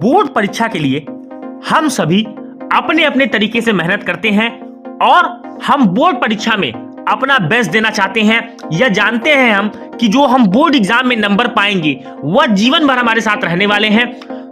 Board परीक्षा के लिए हम सभी अपने अपने तरीके से मेहनत करते हैं और हम बोर्ड परीक्षा में अपना बेस्ट देना चाहते हैं। यह जानते हैं हम कि जो हम बोर्ड एग्जाम में नंबर पाएंगे वह जीवन भर हमारे साथ रहने वाले हैं।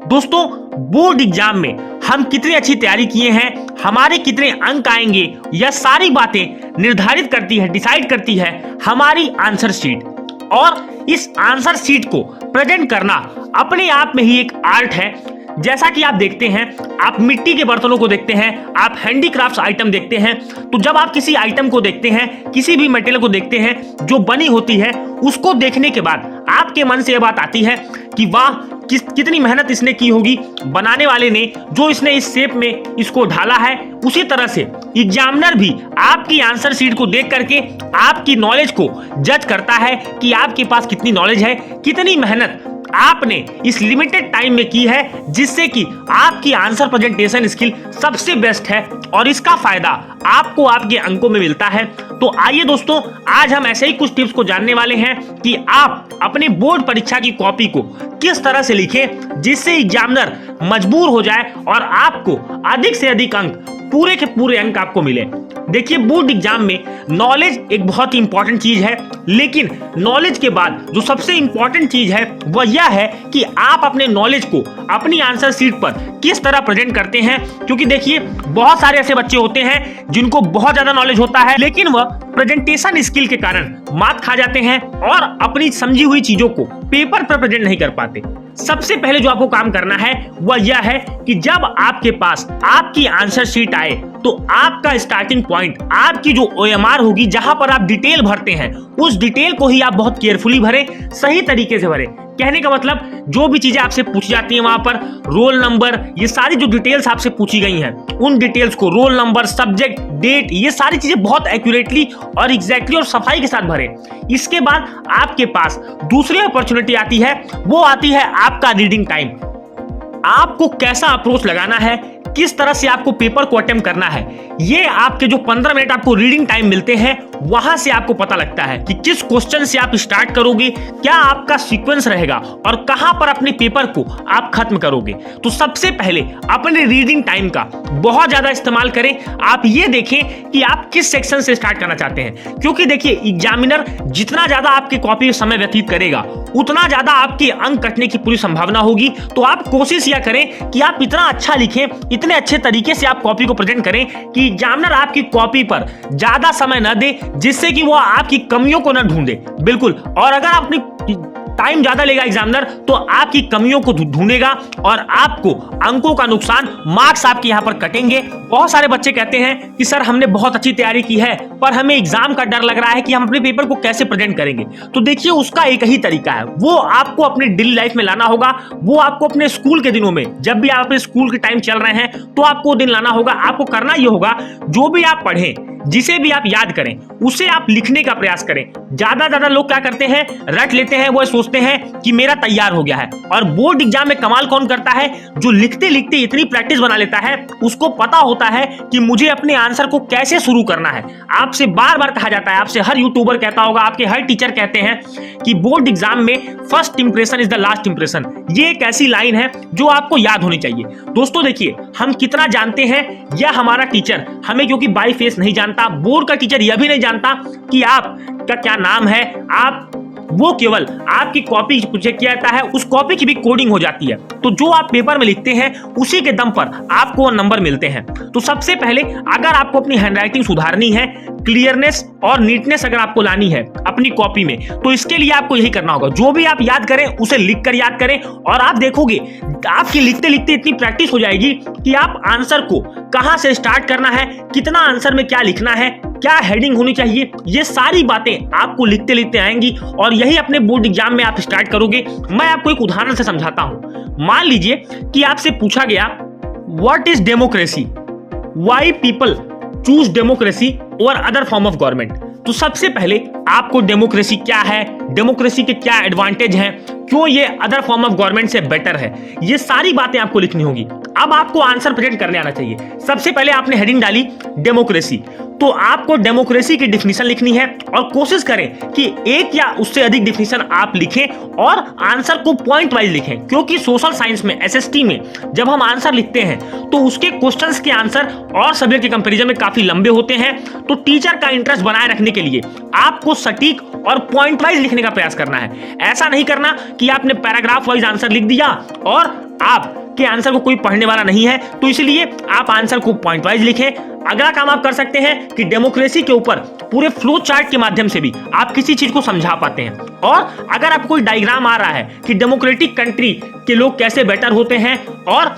दोस्तों, बोर्ड एग्जाम में हम कितनी अच्छी तैयारी किए हैं, हमारे कितने अंक आएंगे, यह सारी बातें निर्धारित करती है, डिसाइड करती है हमारी आंसर शीट। और इस आंसर शीट को प्रेजेंट करना अपने आप में ही एक आर्ट है। जैसा कि आप देखते हैं, आप मिट्टी के बर्तनों को देखते हैं, आप हैंडीक्राफ्ट्स आइटम देखते हैं, तो जब आप किसी आइटम को देखते हैं, किसी भी मटेरियल को देखते हैं जो बनी होती है, उसको देखने के बाद आपके मन से यह बात आती है कि वाह, कितनी मेहनत इसने की होगी बनाने वाले ने, जो इसने इस शेप में इसको ढाला है। उसी तरह से एग्जामिनर भी आपकी आंसर शीट को देख करके आपकी नॉलेज को जज करता है कि आपके पास कितनी नॉलेज है, कितनी मेहनत आपने इस लिमिटेड टाइम में की है, जिससे कि आपकी आंसर प्रेजेंटेशन स्किल सबसे बेस्ट है और इसका फायदा आपको आपके अंकों में मिलता है। तो आइए दोस्तों, आज हम ऐसे ही कुछ टिप्स को जानने वाले हैं कि आप अपने बोर्ड परीक्षा की कॉपी को किस तरह से लिखें जिससे एग्जामिनर मजबूर हो जाए और आपको अधिक से अधिक अंक, पूरे के पूरे अंक आपको मिले। देखिए, बोर्ड एग्जाम में नॉलेज एक बहुत ही इंपॉर्टेंट चीज है, लेकिन नॉलेज के बाद जो सबसे इंपॉर्टेंट चीज है वह यह है कि आप अपने नॉलेज को अपनी आंसर शीट पर किस तरह प्रेजेंट करते हैं। क्योंकि देखिए, बहुत सारे ऐसे बच्चे होते हैं जिनको बहुत ज्यादा नॉलेज होता है, लेकिन वह प्रेजेंटेशन स्किल के कारण मात खा जाते हैं और अपनी समझी हुई चीजों को पेपर पर प्रेजेंट नहीं कर पाते। सबसे पहले जो आपको काम करना है वह यह है कि जब आपके पास आपकी आंसर शीट आए तो आपका स्टार्टिंग पॉइंट, आपकी जो OMR होगी, जहां पर आप डिटेल भरते हैं, उस डिटेल को ही आप बहुत केयरफुली भरें, सही तरीके से भरें। कहने का मतलब, जो भी चीजें आपसे पूछी जाती हैं वहां पर रोल नंबर, ये सारी जो डिटेल्स आपसे पूछी गई हैं, उन डिटेल्स को, रोल नंबर, सब्जेक्ट, डेट, ये सारी चीजें बहुत एक्यूरेटली और एग्जैक्टली और सफाई के साथ भरें। इसके बाद आपके पास दूसरी अपॉर्चुनिटी आती है, वो आती है आपका रीडिंग टाइम। आपको कैसा अप्रोच लगाना है, किस तरह से आपको पेपर को अटेम्प्ट करना है, ये आपके जो 15 मिनट आपको रीडिंग टाइम मिलते हैं, वहां से आपको पता लगता है कि किस क्वेश्चन से आप स्टार्ट करोगे, क्या आपका सीक्वेंस रहेगा और कहां पर अपने पेपर को आप खत्म करोगे। तो सबसे पहले अपने रीडिंग टाइम का बहुत ज्यादा इस्तेमाल करें। आप ये देखें कि आप किस सेक्शन से स्टार्ट करना चाहते हैं, क्योंकि देखिए, एग्जामिनर जितना ज्यादा आपकी कॉपी में समय व्यतीत करेगा, उतना ज्यादा आपके अंक कटने की पूरी संभावना होगी। तो आप कोशिश यह करें कि आप इतना अच्छा लिखें, इतने अच्छे तरीके से आप कॉपी को प्रेजेंट करें कि एग्जामिनर आपकी कॉपी पर ज्यादा समय न दे, जिससे कि वो आपकी कमियों को न ढूंढे। बिल्कुल। और अगर आप अपनी टाइम ज्यादा लेगा एग्जामिनर, तो आपकी कमियों को ढूंढेगा और आपको अंकों का नुकसान, मार्क्स आपके यहां पर कटेंगे। बहुत सारे बच्चे कहते हैं कि सर, हमने बहुत अच्छी तैयारी की है, पर हमें एग्जाम का डर लग रहा है कि हम अपने पेपर को कैसे प्रेजेंट करेंगे। तो देखिए, उसका एक ही तरीका है, वो आपको अपने डेली लाइफ में लाना होगा। वो आपको अपने स्कूल के दिनों में, जब भी आप अपने स्कूल के टाइम चल रहे हैं, तो आपको दिन लाना होगा। आपको करना यह होगा, जो भी आप पढ़ें, जिसे भी आप याद करें, उसे आप लिखने का प्रयास करें। ज्यादा लोग क्या करते हैं, रट लेते हैं, वो सोचते हैं कि मेरा तैयार हो गया है। और बोर्ड एग्जाम में कमाल कौन करता है, जो लिखते लिखते इतनी प्रैक्टिस बना लेता है, उसको पता होता है कि मुझे अपने आंसर को कैसे शुरू करना है। आपसे बार बार कहा जाता है, आपसे हर यूट्यूबर कहता होगा, आपके हर टीचर कहते हैं कि बोर्ड एग्जाम में first impression is the last impression. ये एक ऐसी लाइन है जो आपको याद होनी चाहिए। दोस्तों देखिए, हम कितना जानते हैं, यह हमारा टीचर हमें क्योंकि बाई फेस नहीं जानता, बोर्ड का टीचर यह भी नहीं जानता कि आपका क्या नाम है, वो केवल आपकी कॉपी चेक किया जाता है, उस कॉपी की भी कोडिंग हो जाती है। तो जो आप पेपर में लिखते हैं, उसी के दम पर आपको वो नंबर मिलते हैं। तो सबसे पहले, अगर आपको अपनी हैंडराइटिंग सुधारनी है, क्लियरनेस और नीटनेस अगर आपको लानी है अपनी कॉपी में, तो इसके लिए आपको यही करना होगा। जो भी आप याद करें, उसे लिख कर याद करें, और आप देखोगे आपकी लिखते लिखते इतनी प्रैक्टिस हो जाएगी कि आप आंसर को कहां से स्टार्ट करना है, कितना आंसर में क्या लिखना है, क्या हेडिंग होनी चाहिए, ये सारी बातें आपको लिखते लिखते आएंगी और यही अपने बोर्ड एग्जाम में आप स्टार्ट करोगे। मैं आपको एक उदाहरण से समझाता हूं। मान लीजिए कि आपसे पूछा गया, what is democracy, why people choose democracy over other form of government. तो सबसे पहले आपको डेमोक्रेसी क्या है, डेमोक्रेसी के क्या एडवांटेज हैं, क्यों ये अदर फॉर्म ऑफ गवर्नमेंट से बेटर है, ये सारी बातें आपको लिखनी होगी। अब आपको आंसर प्रेजेंट करने आना चाहिए। सबसे पहले आपने हेडिंग डाली डेमोक्रेसी, तो आपको डेमोक्रेसी की डिफिनीशन लिखनी है और कोशिश करें कि एक या उससे अधिक डिफिनीशन आप लिखें और आंसर को पॉइंट वाइज लिखें, क्योंकि सोशल साइंस में एसएसटी में जब हम आंसर लिखते हैं तो उसके क्वेश्चंस के आंसर और सब्जेक्ट के कंपैरिजन में काफी लंबे होते हैं। तो टीचर का इंटरेस्ट बनाए रखने के लिए आपको सटीक और पॉइंट वाइज लिखने का प्रयास करना है। ऐसा नहीं करना कि आपने पैराग्राफ वाइज आंसर लिख दिया और आप के आंसर को कोई पढ़ने वाला नहीं है, तो इसलिए आप आंसर को पॉइंट वाइज लिखें। अगला काम आप कर सकते हैं कि डेमोक्रेसी के ऊपर पूरे फ्लो चार्ट के माध्यम से भी आप किसी चीज को समझा पाते हैं। और अगर आपको कोई डायग्राम आ रहा है कि डेमोक्रेटिक कंट्री के लोग कैसे बेटर होते हैं और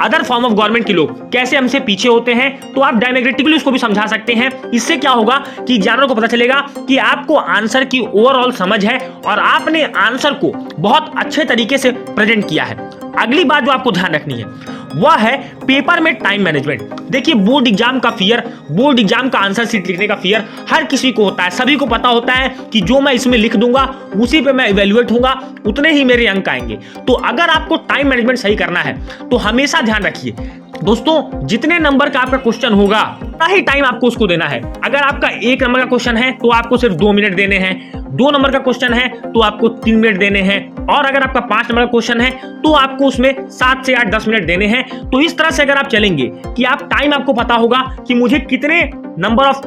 अदर फॉर्म ऑफ गवर्नमेंट के लोग कैसे हमसे पीछे होते हैं, तो आप डायमेग्रेटिकली उसको भी समझा सकते हैं। इससे क्या होगा कि एग्जामिनर को पता चलेगा कि आपको आंसर की ओवरऑल समझ है और आपने आंसर को बहुत अच्छे तरीके से प्रेजेंट किया है। अगली बात जो आपको ध्यान रखनी है वह है पेपर में टाइम मैनेजमेंट। देखिए, बोर्ड एग्जाम का फियर, बोर्ड एग्जाम का आंसर शीट लिखने का फियर हर किसी को होता है। सभी को पता होता है कि जो मैं इसमें लिख दूंगा उसी पे मैं इवेल्युएट होऊंगा, उतने ही मेरे अंक आएंगे। तो अगर आपको टाइम मैनेजमेंट सही करना है तो हमेशा ध्यान रखिए दोस्तों, जितने नंबर का आपका क्वेश्चन होगा उतना ही टाइम आपको उसको देना है। अगर आपका 1 नंबर का क्वेश्चन है तो आपको सिर्फ 2 मिनट देने हैं, 2 नंबर का क्वेश्चन है तो आपको 3 मिनट देने हैं, और अगर आपका 5 नंबर का क्वेश्चन है तो आपको उसमें 7 से 8 10 मिनट देने हैं। तो इस तरह से अगर आप चलेंगे कि आप टाइम आपको पता होगा कि मुझे कितने नंबर ऑफ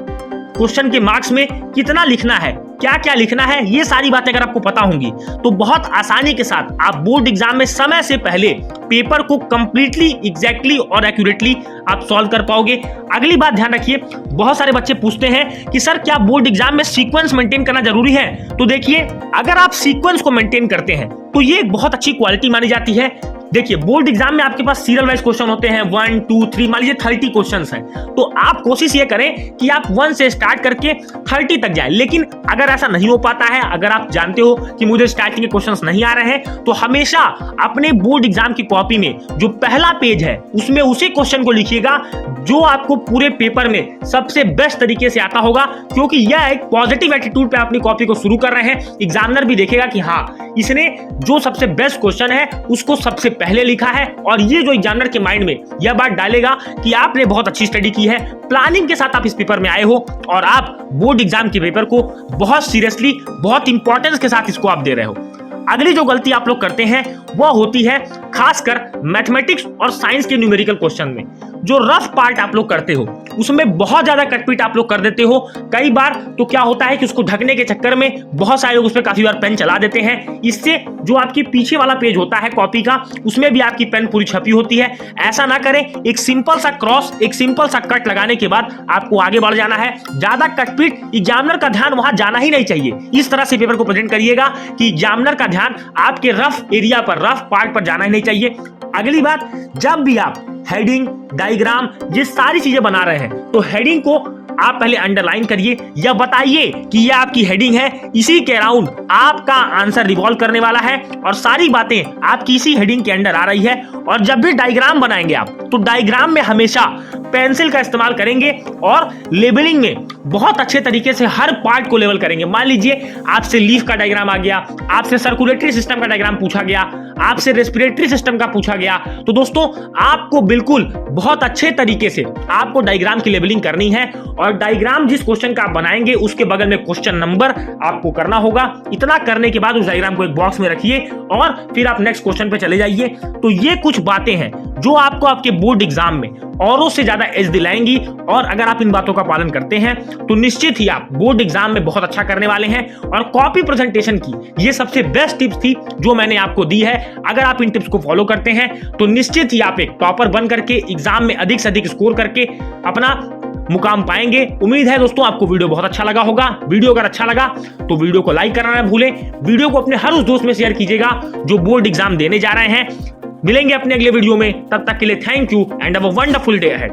क्वेश्चन के मार्क्स में कितना लिखना है, क्या क्या लिखना है, ये सारी बातें अगर आपको पता होंगी तो बहुत आसानी के साथ आप बोर्ड एग्जाम में समय से पहले पेपर को कंप्लीटली, एग्जैक्टली और एक्यूरेटली आप सॉल्व कर पाओगे। अगली बात ध्यान रखिए, बहुत सारे बच्चे पूछते हैं कि सर क्या बोर्ड एग्जाम में सीक्वेंस मेंटेन करना जरूरी है? तो देखिए, अगर आप सीक्वेंस को मेंटेन करते हैं तो ये एक बहुत अच्छी क्वालिटी मानी जाती है। देखिए, बोर्ड एग्जाम में आपके पास सीरियल वाइज क्वेश्चन होते हैं, 1 2 3, मान लीजिए 30 क्वेश्चंस हैं, तो आप कोशिश ये करें कि आप 1 से स्टार्ट करके 30 तक जाएं। लेकिन अगर ऐसा नहीं हो पाता है, अगर आप जानते हो कि मुझे स्टार्टिंग के क्वेश्चंस नहीं आ रहे हैं, तो हमेशा अपने बोर्ड एग्जाम की कॉपी में जो पहला पेज है उसमें उसी क्वेश्चन को लिखिएगा जो आपको पूरे पेपर में सबसे बेस्ट तरीके से आता होगा, क्योंकि यह एक पॉजिटिव एटीट्यूड पे अपनी कॉपी को शुरू कर रहे हैं। एग्जामिनर भी देखेगा कि हाँ, इसने जो सबसे बेस्ट क्वेश्चन है उसको सबसे पहले लिखा है, और ये जो एग्जामिनर के माइंड में यह बात डालेगा कि आपने बहुत अच्छी स्टडी की है, प्लानिंग के साथ आप इस पेपर में आए हो और आप बोर्ड एग्जाम के पेपर को बहुत सीरियसली, बहुत इंपॉर्टेंस के साथ इसको आप दे रहे हो। अगली जो गलती आप लोग करते हैं वह होती है खासकर मैथमेटिक्स और साइंस के न्यूमेरिकल क्वेश्चन में। जो रफ पार्ट आप लोग करते हो उसमें बहुत ज्यादा कटपीट आप लोग कर देते हो। कई बार तो क्या होता है कि उसको ढकने के चक्कर में बहुत सारे लोग उस पर काफी बार पेन चला देते हैं। इससे जो आपकी पीछे वाला पेज होता है कॉपी का, उसमें भी आपकी पेन पूरी छपी होती है। ऐसा ना करें, एक सिंपल सा क्रॉस, एक सिंपल सा कट लगाने के बाद आपको आगे बढ़ जाना है। ज्यादा कटपीट, एग्जामिनर का ध्यान वहां जाना ही नहीं चाहिए। इस तरह से पेपर को प्रेजेंट करिएगा कि एग्जामिनर का ध्यान आपके रफ एरिया पर, रफ पार्ट पर जाना ही नहीं चाहिए। अगली बात, जब भी आप हेडिंग, डायग्राम, ये सारी चीजें बना रहे हैं तो हेडिंग को आप पहले अंडरलाइन करिए या बताइए कि यह आपकी हेडिंग है, इसी के अराउंड आपका आंसर रिवॉल्व करने वाला है और सारी बातें आपकी इसी हेडिंग के अंडर आ रही है। और जब भी डायग्राम बनाएंगे आप, तो डायग्राम में हमेशा पेंसिल का इस्तेमाल करेंगे और लेबलिंग में बहुत अच्छे तरीके से हर पार्ट को लेवल करेंगे। मान लीजिए आपसे लीफ का डायग्राम आ गया, आपसे सर्कुलेटरी सिस्टम का डायग्राम पूछा गया, आपसे रेस्पिरेटरी सिस्टम का पूछा गया, तो दोस्तों आपको बिल्कुल बहुत अच्छे तरीके से आपको डायग्राम की लेबलिंग करनी है। और डायग्राम जिस क्वेश्चन का आप बनाएंगे उसके बगल में क्वेश्चन नंबर आपको करना होगा। इतना करने के बाद उस डायग्राम को एक बॉक्स में रखिए और फिर आप नेक्स्ट क्वेश्चन पे चले जाइए। तो ये कुछ बातें हैं जो आपको आपके बोर्ड एग्जाम में औरों से ज्यादा एज दिलाएंगी, और अगर आप इन बातों का पालन करते हैं तो निश्चित ही आप बोर्ड एग्जाम में बहुत अच्छा करने वाले हैं। और कॉपी प्रेजेंटेशन की ये सबसे बेस्ट टिप्स थी जो मैंने आपको दी है। अगर आप इन टिप्स को फॉलो करते हैं तो निश्चित ही आप एक टॉपर बन करके एग्जाम में अधिक से अधिक स्कोर करके अपना मुकाम पाएंगे। उम्मीद है दोस्तों आपको वीडियो बहुत अच्छा लगा होगा। वीडियो अगर अच्छा लगा तो वीडियो को लाइक करना ना भूलें। वीडियो को अपने हर उस दोस्त में शेयर कीजिएगा जो बोर्ड एग्जाम देने जा रहे हैं। मिलेंगे अपने अगले वीडियो में, तब तक के लिए thank you and have a wonderful day ahead.